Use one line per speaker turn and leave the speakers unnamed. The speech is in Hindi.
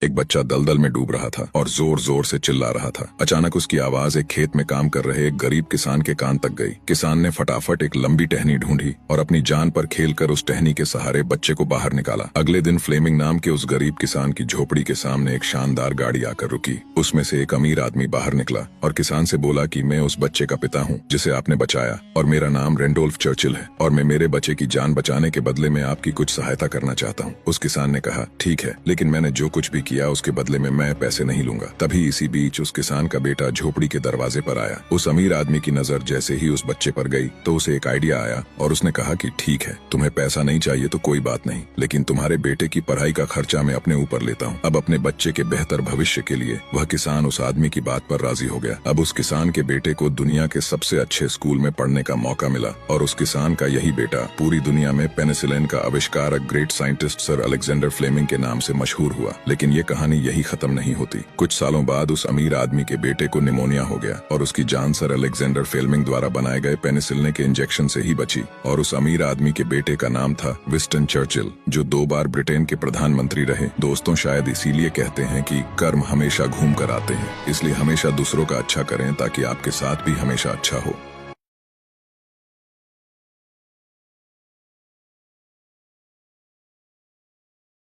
एक बच्चा दलदल में डूब रहा था और जोर जोर से चिल्ला रहा था। अचानक उसकी आवाज एक खेत में काम कर रहे एक गरीब किसान के कान तक गई। किसान ने फटाफट एक लंबी टहनी ढूंढी और अपनी जान पर खेलकर उस टहनी के सहारे बच्चे को बाहर निकाला। अगले दिन फ्लेमिंग नाम के उस गरीब किसान की झोपड़ी के सामने एक शानदार गाड़ी आकर रुकी। उसमें से एक अमीर आदमी बाहर निकला और किसान से बोला कि मैं उस बच्चे का पिता हूँ जिसे आपने बचाया, और मेरा नाम रेंडोल्फ चर्चिल है, और मैं मेरे बच्चे की जान बचाने के बदले में आपकी कुछ सहायता करना चाहता हूँ। उस किसान ने कहा, ठीक है, लेकिन मैंने जो कुछ भी किया उसके बदले में मैं पैसे नहीं लूंगा। तभी इसी बीच उस किसान का बेटा झोपड़ी के दरवाजे पर आया। उस अमीर आदमी की नजर जैसे ही उस बच्चे पर गई तो उसे एक आइडिया आया और उसने कहा कि ठीक है, तुम्हें पैसा नहीं चाहिए तो कोई बात नहीं, लेकिन तुम्हारे बेटे की पढ़ाई का खर्चा मैं अपने ऊपर लेता हूँ। अब अपने बच्चे के बेहतर भविष्य के लिए वह किसान उस आदमी की बात पर राजी हो गया। अब उस किसान के बेटे को दुनिया के सबसे अच्छे स्कूल में पढ़ने का मौका मिला और उस किसान का यही बेटा पूरी दुनिया में पेनिसिलिन का आविष्कारक great scientist sir Alexander Fleming के नाम से मशहूर हुआ। लेकिन ये कहानी यही खत्म नहीं होती। कुछ सालों बाद उस अमीर आदमी के बेटे को निमोनिया हो गया और उसकी जान सर अलेक्जेंडर फ्लेमिंग द्वारा बनाए गए पेनिसिलिन के इंजेक्शन से ही बची। और उस अमीर आदमी के बेटे का नाम था विंस्टन चर्चिल, जो 2 बार ब्रिटेन के प्रधानमंत्री रहे। दोस्तों, शायद इसीलिए कहते हैं कि कर्म हमेशा घूम कर आते हैं, इसलिए हमेशा दूसरों का अच्छा करें ताकि आपके साथ भी हमेशा अच्छा हो।